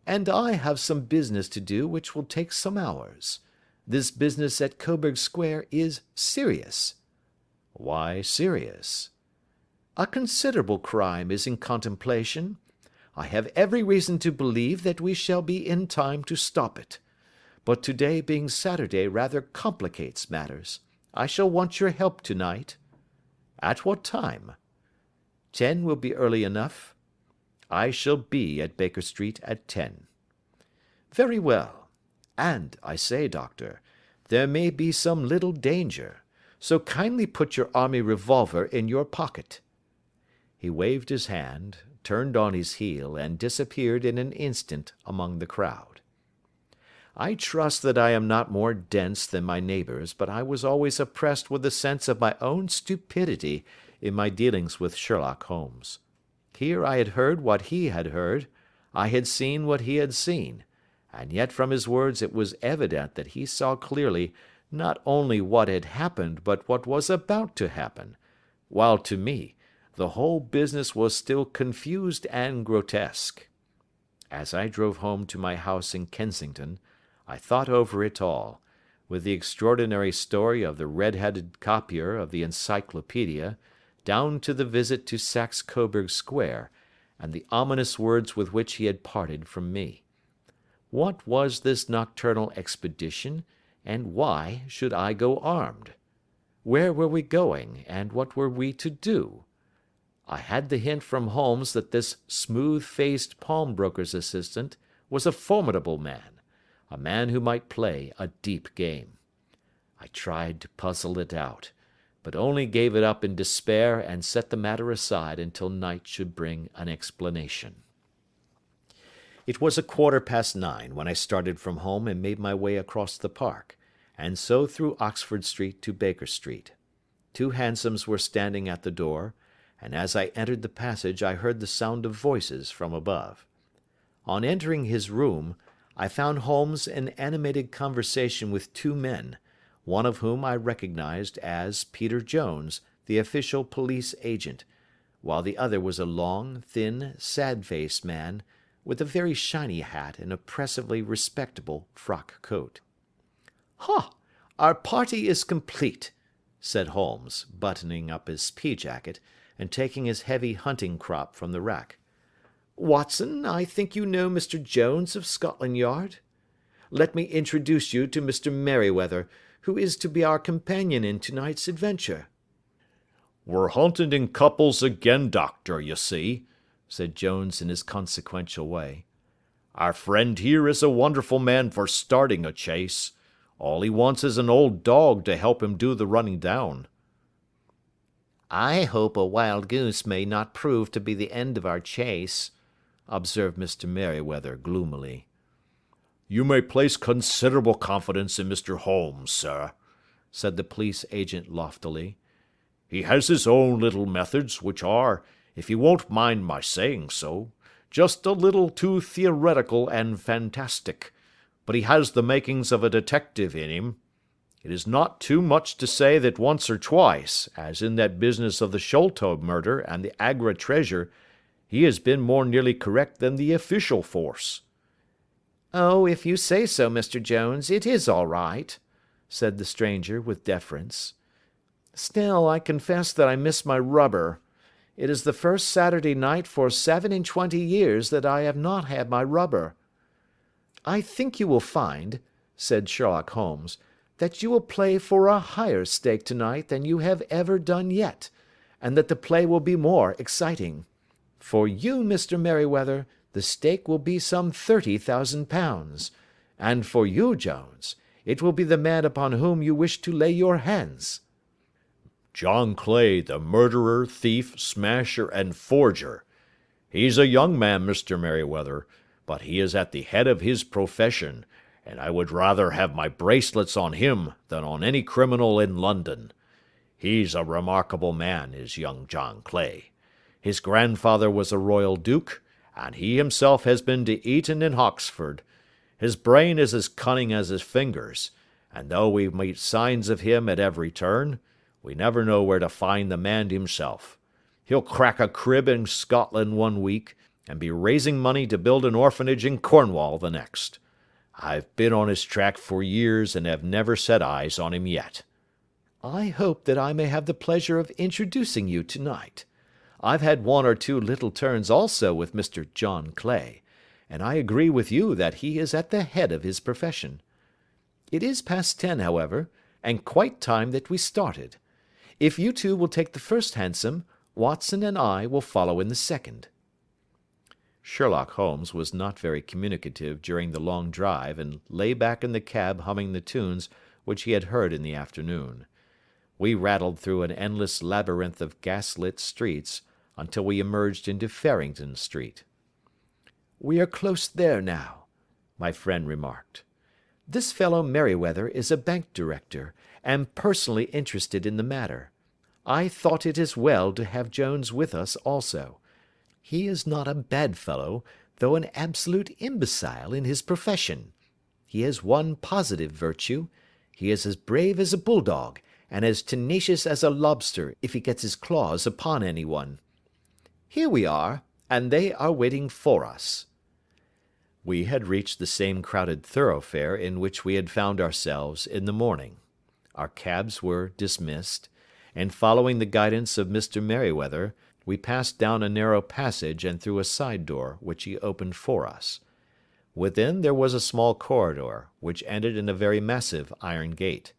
"And I have some business to do which will take some hours. This business at Coburg Square is serious." "Why serious?" "A considerable crime is in contemplation. I have every reason to believe that we shall be in time to stop it. But today being Saturday rather complicates matters. I shall want your help tonight." "At what time?" 10 will be early enough." "I shall be at Baker Street at 10." "Very well. And, I say, doctor, there may be some little danger, so kindly put your army revolver in your pocket." He waved his hand, turned on his heel, and disappeared in an instant among the crowd. I trust that I am not more dense than my neighbours, but I was always oppressed with a sense of my own stupidity in my dealings with Sherlock Holmes. Here I had heard what he had heard, I had seen what he had seen, and yet from his words it was evident that he saw clearly not only what had happened but what was about to happen, while to me the whole business was still confused and grotesque. As I drove home to my house in Kensington, I thought over it all, with the extraordinary story of the red-headed copier of the encyclopedia, down to the visit to Saxe Coburg Square, and the ominous words with which he had parted from me. What was this nocturnal expedition, and why should I go armed? Where were we going, and what were we to do? I had the hint from Holmes that this smooth-faced pawnbroker's assistant was a formidable man, a man who might play a deep game. I tried to puzzle it out, but only gave it up in despair and set the matter aside until night should bring an explanation. It was 9:15 when I started from home and made my way across the park, and so through Oxford Street to Baker Street. 2 hansoms were standing at the door, and as I entered the passage I heard the sound of voices from above. On entering his room, I found Holmes in animated conversation with 2 men, one of whom I recognized as Peter Jones, the official police agent, while the other was a long, thin, sad-faced man, with a very shiny hat and oppressively respectable frock coat. "Ha! Our party is complete," said Holmes, buttoning up his pea-jacket, and taking his heavy hunting crop from the rack. "Watson, I think you know Mr. Jones of Scotland Yard? Let me introduce you to Mr. Merryweather, who is to be our companion in tonight's adventure." "We're hunting in couples again, Doctor, you see," said Jones in his consequential way. "Our friend here is a wonderful man for starting a chase. All he wants is an old dog to help him do the running down." "I hope a wild goose may not prove to be the end of our chase," observed Mr. Merryweather gloomily. "You may place considerable confidence in Mr. Holmes, sir," said the police agent loftily. "He has his own little methods, which are, if you won't mind my saying so, just a little too theoretical and fantastic, but he has the makings of a detective in him. It is not too much to say that once or twice, as in that business of the Sholto murder and the Agra treasure, he has been more nearly correct than the official force." "Oh, if you say so, Mr. Jones, it is all right," said the stranger with deference. "Still, I confess that I miss my rubber. It is the first Saturday night for 27 years that I have not had my rubber." "I think you will find," said Sherlock Holmes, "that you will play for a higher stake tonight than you have ever done yet, and that the play will be more exciting. For you, Mr. Merryweather, the stake will be some £30,000, and for you, Jones, it will be the man upon whom you wish to lay your hands." "John Clay, the murderer, thief, smasher, and forger. He's a young man, Mr. Merryweather, but he is at the head of his profession, and I would rather have my bracelets on him than on any criminal in London. He's a remarkable man, is young John Clay. His grandfather was a royal duke, and he himself has been to Eton and Oxford. His brain is as cunning as his fingers, and though we meet signs of him at every turn, we never know where to find the man himself. He'll crack a crib in Scotland one week, and be raising money to build an orphanage in Cornwall the next. I've been on his track for years and have never set eyes on him yet." "I hope that I may have the pleasure of introducing you tonight. I've had 1 or 2 little turns also with Mr. John Clay, and I agree with you that he is at the head of his profession. It is past 10, however, and quite time that we started. If you two will take the first hansom, Watson and I will follow in the second." Sherlock Holmes was not very communicative during the long drive, and lay back in the cab humming the tunes which he had heard in the afternoon. We rattled through an endless labyrinth of gas-lit streets until we emerged into Farrington Street. "We are close there now," my friend remarked. "This fellow Merryweather is a bank director, and personally interested in the matter. I thought it as well to have Jones with us also. He is not a bad fellow, though an absolute imbecile in his profession. He has one positive virtue: he is as brave as a bulldog, and as tenacious as a lobster if he gets his claws upon anyone. Here we are, and they are waiting for us." We had reached the same crowded thoroughfare in which we had found ourselves in the morning. Our cabs were dismissed, and following the guidance of Mr. Merryweather, we passed down a narrow passage and through a side door, which he opened for us. Within there was a small corridor, which ended in a very massive iron gate.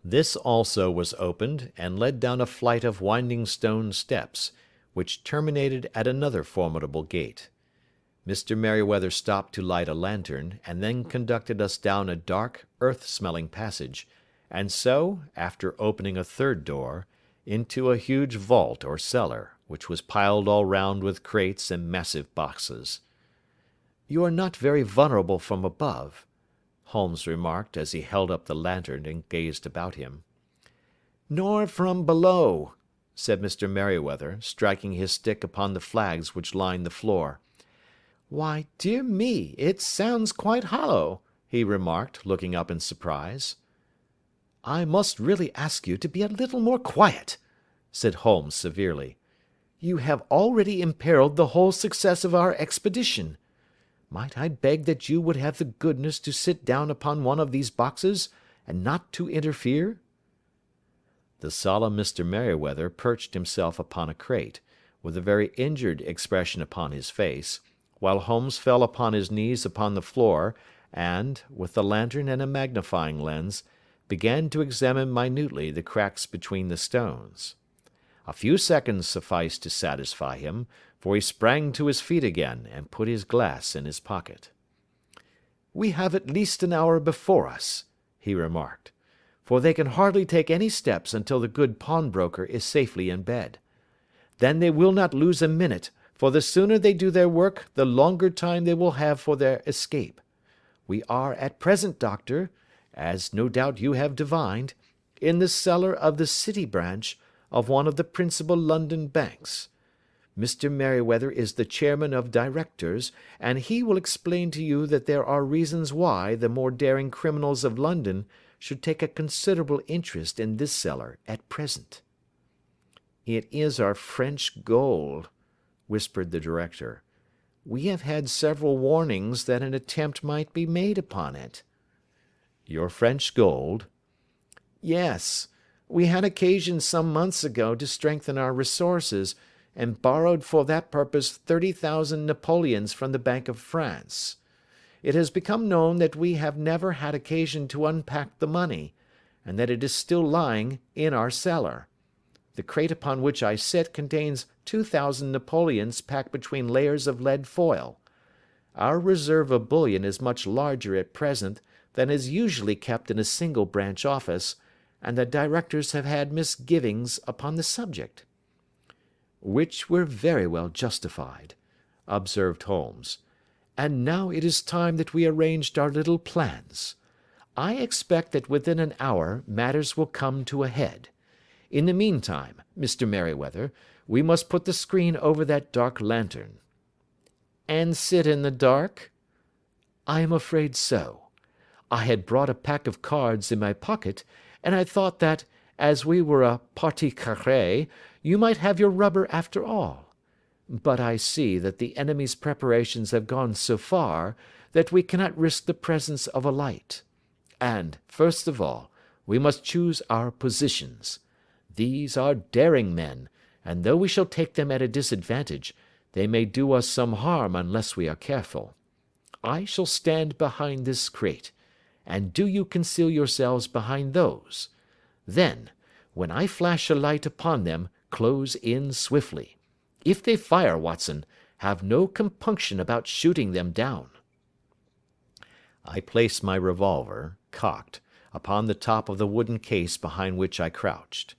This also was opened, and led down a flight of winding stone steps, which terminated at another formidable gate. Mr. Merryweather stopped to light a lantern, and then conducted us down a dark, earth-smelling passage, and so, after opening a third door, into a huge vault or cellar, which was piled all round with crates and massive boxes. "You are not very vulnerable from above," Holmes remarked as he held up the lantern and gazed about him. "Nor from below," said Mr. Merryweather, striking his stick upon the flags which lined the floor. "Why, dear me, it sounds quite hollow," he remarked, looking up in surprise. "I must really ask you to be a little more quiet," said Holmes severely. "You have already imperilled the whole success of our expedition. Might I beg that you would have the goodness to sit down upon one of these boxes, and not to interfere?" The solemn Mr. Merryweather perched himself upon a crate, with a very injured expression upon his face, while Holmes fell upon his knees upon the floor, and, with the lantern and a magnifying lens, began to examine minutely the cracks between the stones. A few seconds sufficed to satisfy him, for he sprang to his feet again, and put his glass in his pocket. "We have at least an hour before us," he remarked, "for they can hardly take any steps until the good pawnbroker is safely in bed. Then they will not lose a minute, for the sooner they do their work, the longer time they will have for their escape. We are at present, Doctor, as no doubt you have divined, in the cellar of the City branch of one of the principal London banks. Mr. Merryweather is the chairman of directors, and he will explain to you that there are reasons why the more daring criminals of London should take a considerable interest in this cellar at present." "It is our French gold," whispered the director. "We have had several warnings that an attempt might be made upon it." "Your French gold?" "Yes. We had occasion some months ago to strengthen our resources, and borrowed for that purpose 30,000 napoleons from the Bank of France. It has become known that we have never had occasion to unpack the money, and that it is still lying in our cellar. The crate upon which I sit contains 2,000 napoleons packed between layers of lead foil. Our reserve of bullion is much larger at present than is usually kept in a single branch office, and the directors have had misgivings upon the subject." "Which were very well justified," observed Holmes. "And now it is time that we arranged our little plans. I expect that within an hour matters will come to a head. In the meantime, Mr. Merryweather, we must put the screen over that dark lantern." "And sit in the dark?" "I am afraid so. I had brought a pack of cards in my pocket, and I thought that, as we were a partie carrée, you might have your rubber after all. But I see that the enemy's preparations have gone so far that we cannot risk the presence of a light. And, first of all, we must choose our positions. These are daring men, and though we shall take them at a disadvantage, they may do us some harm unless we are careful. I shall stand behind this crate, and do you conceal yourselves behind those. Then, when I flash a light upon them, close in swiftly. If they fire, Watson, have no compunction about shooting them down." I placed my revolver, cocked, upon the top of the wooden case behind which I crouched.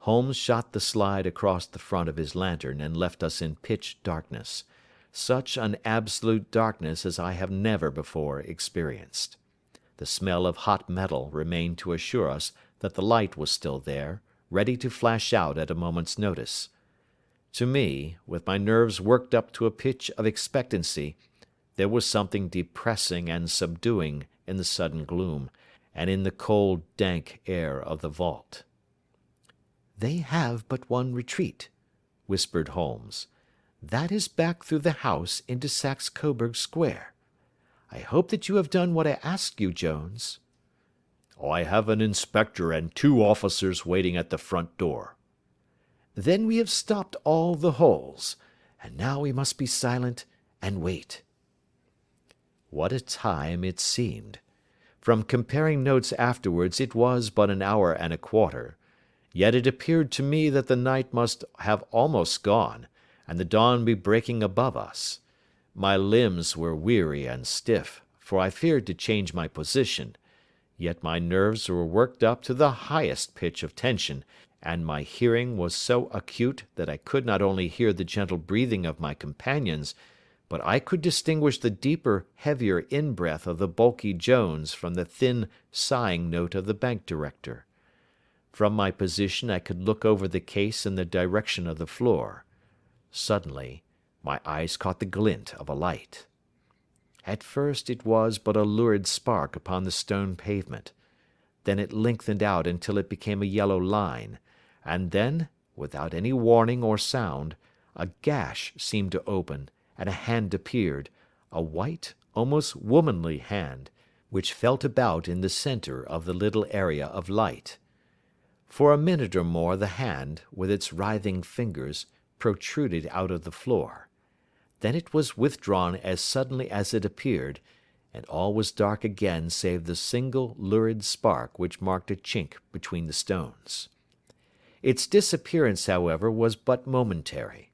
Holmes shot the slide across the front of his lantern and left us in pitch darkness, such an absolute darkness as I have never before experienced. The smell of hot metal remained to assure us that the light was still there, ready to flash out at a moment's notice. To me, with my nerves worked up to a pitch of expectancy, there was something depressing and subduing in the sudden gloom, and in the cold, dank air of the vault. "They have but one retreat," whispered Holmes. "That is back through the house into Saxe Coburg Square. I hope that you have done what I asked you, Jones." "I have an inspector and 2 officers waiting at the front door." "Then we have stopped all the holes, and now we must be silent and wait." What a time it seemed! From comparing notes afterwards it was but an hour and a quarter. Yet it appeared to me that the night must have almost gone, and the dawn be breaking above us. My limbs were weary and stiff, for I feared to change my position, yet my nerves were worked up to the highest pitch of tension, and my hearing was so acute that I could not only hear the gentle breathing of my companions, but I could distinguish the deeper, heavier in-breath of the bulky Jones from the thin, sighing note of the bank director. From my position I could look over the case in the direction of the floor. Suddenly, my eyes caught the glint of a light. At first it was but a lurid spark upon the stone pavement. Then it lengthened out until it became a yellow line, and then, without any warning or sound, a gash seemed to open, and a hand appeared, a white, almost womanly hand, which felt about in the centre of the little area of light. For a minute or more the hand, with its writhing fingers, protruded out of the floor. Then it was withdrawn as suddenly as it appeared, and all was dark again save the single lurid spark which marked a chink between the stones. Its disappearance, however, was but momentary.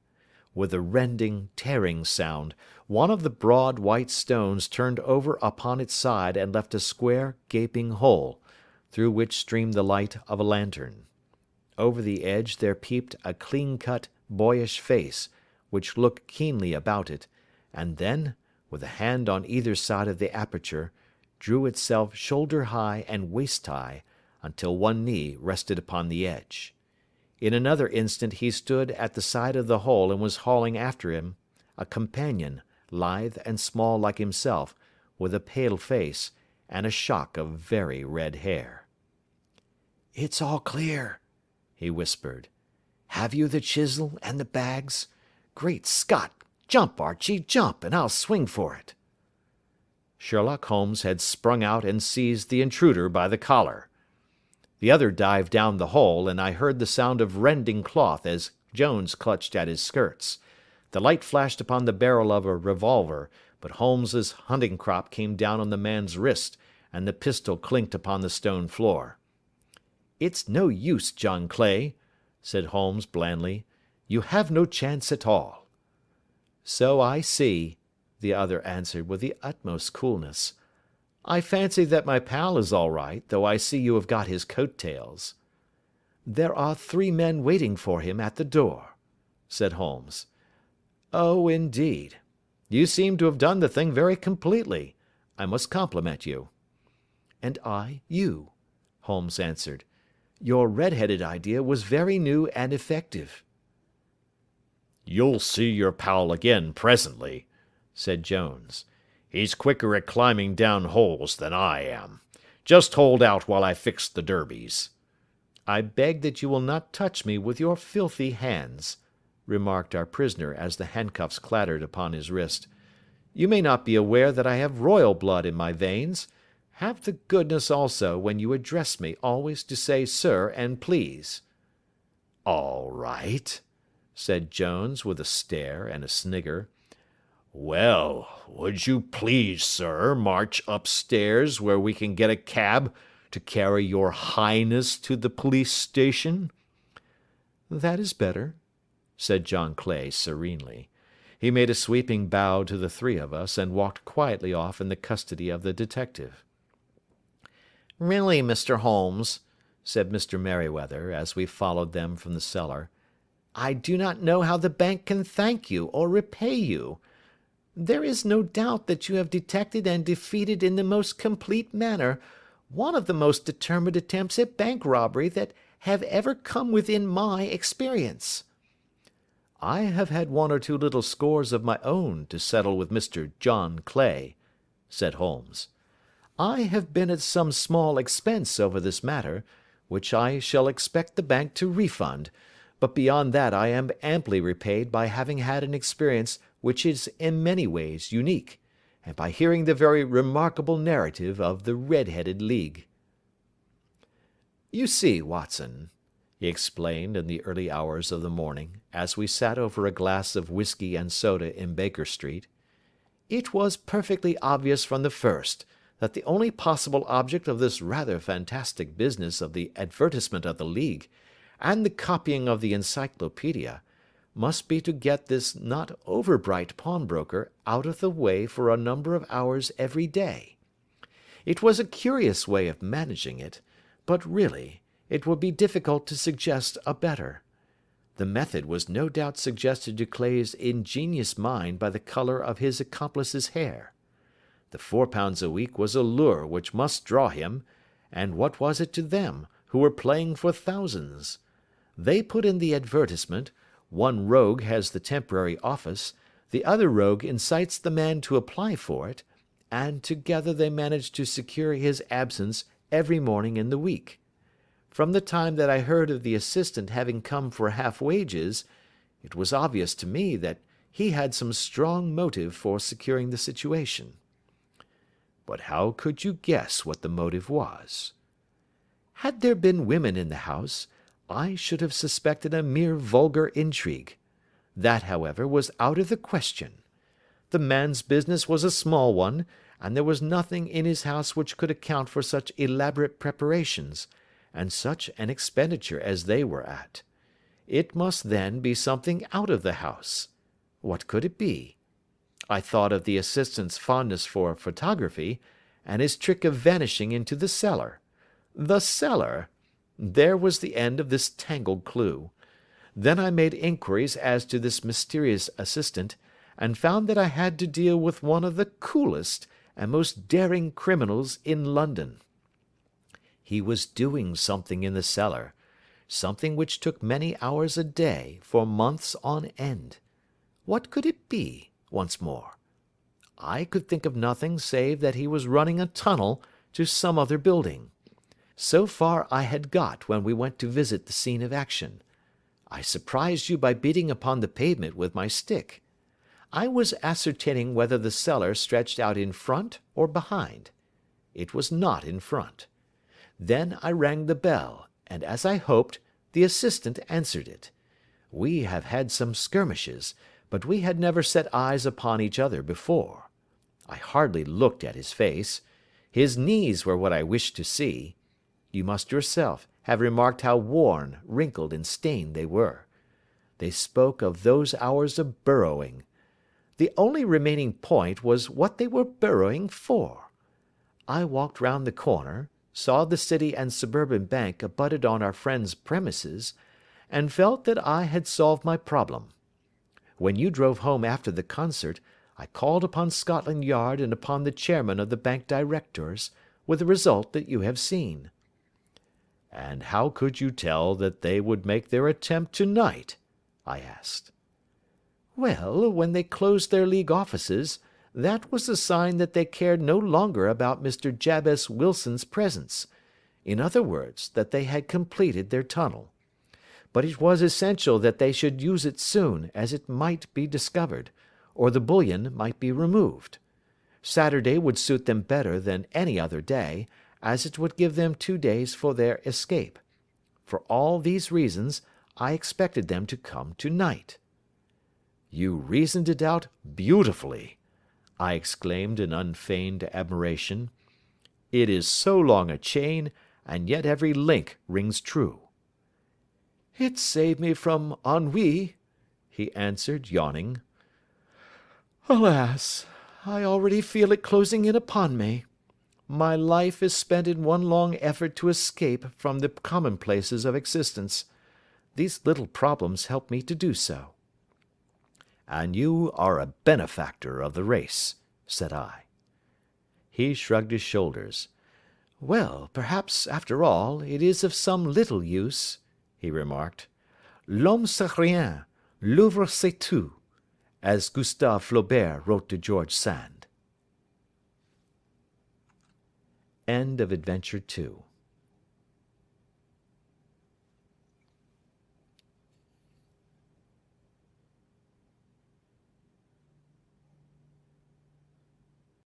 With a rending, tearing sound, one of the broad white stones turned over upon its side and left a square, gaping hole, through which streamed the light of a lantern. Over the edge there peeped a clean-cut, boyish face, which looked keenly about it, and then, with a hand on either side of the aperture, drew itself shoulder-high and waist-high, until one knee rested upon the edge. In another instant he stood at the side of the hole and was hauling after him a companion, lithe and small like himself, with a pale face, and a shock of very red hair. "It's all clear," he whispered. "Have you the chisel and the bags? Great Scott! Jump, Archie, jump, and I'll swing for it." Sherlock Holmes had sprung out and seized the intruder by the collar. The other dived down the hole, and I heard the sound of rending cloth as Jones clutched at his skirts. The light flashed upon the barrel of a revolver, but Holmes's hunting crop came down on the man's wrist, and the pistol clinked upon the stone floor. "It's no use, John Clay," said Holmes blandly. "You have no chance at all." "So I see," the other answered with the utmost coolness. "I fancy that my pal is all right, though I see you have got his coat-tails." "There are 3 men waiting for him at the door," said Holmes. "Oh, indeed. You seem to have done the thing very completely. I must compliment you." "And I you," Holmes answered. "Your red-headed idea was very new and effective." "You'll see your pal again presently," said Jones. "He's quicker at climbing down holes than I am. Just hold out while I fix the derbies." "I beg that you will not touch me with your filthy hands," remarked our prisoner as the handcuffs clattered upon his wrist. "You may not be aware that I have royal blood in my veins. Have the goodness also, when you address me, always to say sir and please." "All right," said Jones with a stare and a snigger. "Well, would you please, sir, march upstairs where we can get a cab to carry your highness to the police station?" "That is better," said John Clay serenely. He made a sweeping bow to the 3 of us and walked quietly off in the custody of the detective. "Really, Mr. Holmes," said Mr. Merryweather, as we followed them from the cellar, "I do not know how the bank can thank you or repay you. There is no doubt that you have detected and defeated in the most complete manner one of the most determined attempts at bank robbery that have ever come within my experience." "I have had 1 or 2 little scores of my own to settle with Mr. John Clay," said Holmes. "I have been at some small expense over this matter, which I shall expect the bank to refund, but beyond that I am amply repaid by having had an experience which is in many ways unique, and by hearing the very remarkable narrative of the Red-Headed League. You see, Watson, he explained in the early hours of the morning, as we sat over a glass of whiskey and soda in Baker Street, it was perfectly obvious from the first that the only possible object of this rather fantastic business of the advertisement of the League and the copying of the encyclopedia must be to get this not over-bright pawnbroker out of the way for a number of hours every day. It was a curious way of managing it, but really it would be difficult to suggest a better. The method was no doubt suggested to Clay's ingenious mind by the colour of his accomplice's hair. The £4 a week was a lure which must draw him, and what was it to them, who were playing for thousands? They put in the advertisement, one rogue has the temporary office, the other rogue incites the man to apply for it, and together they manage to secure his absence every morning in the week. From the time that I heard of the assistant having come for half wages, it was obvious to me that he had some strong motive for securing the situation. But how could you guess what the motive was? Had there been women in the house, I should have suspected a mere vulgar intrigue. That, however, was out of the question. The man's business was a small one, and there was nothing in his house which could account for such elaborate preparations, and such an expenditure as they were at. It must then be something out of the house. What could it be? I thought of the assistant's fondness for photography, and his trick of vanishing into the cellar. The cellar! There was the end of this tangled clue. Then I made inquiries as to this mysterious assistant, and found that I had to deal with one of the coolest and most daring criminals in London. He was doing something in the cellar, something which took many hours a day for months on end. What could it be, once more? I could think of nothing save that he was running a tunnel to some other building. So far I had got when we went to visit the scene of action. I surprised you by beating upon the pavement with my stick. I was ascertaining whether the cellar stretched out in front or behind. It was not in front. Then I rang the bell, and as I hoped, the assistant answered it. We have had some skirmishes, but we had never set eyes upon each other before. I hardly looked at his face. His knees were what I wished to see. You must yourself have remarked how worn, wrinkled, and stained they were. They spoke of those hours of burrowing. The only remaining point was what they were burrowing for. I walked round the corner, saw the City and Suburban Bank abutted on our friend's premises, and felt that I had solved my problem. When you drove home after the concert, I called upon Scotland Yard and upon the chairman of the bank directors, with the result that you have seen. And how could you tell that they would make their attempt tonight? I asked. Well, when they closed their League offices, that was a sign that they cared no longer about Mr. Jabez Wilson's presence. In other words, that they had completed their tunnel. But it was essential that they should use it soon, as it might be discovered, or the bullion might be removed. Saturday would suit them better than any other day, as it would give them 2 days for their escape. For all these reasons, I expected them to come tonight. You reasoned it out beautifully, I exclaimed in unfeigned admiration. It is so long a chain, and yet every link rings true. It saved me from ennui, he answered, yawning. Alas, I already feel it closing in upon me. My life is spent in one long effort to escape from the commonplaces of existence. These little problems help me to do so. And you are a benefactor of the race, said I. He shrugged his shoulders. Well, perhaps, after all, it is of some little use, he remarked. L'homme c'est rien, l'œuvre c'est tout, as Gustave Flaubert wrote to George Sand. End of Adventure 2.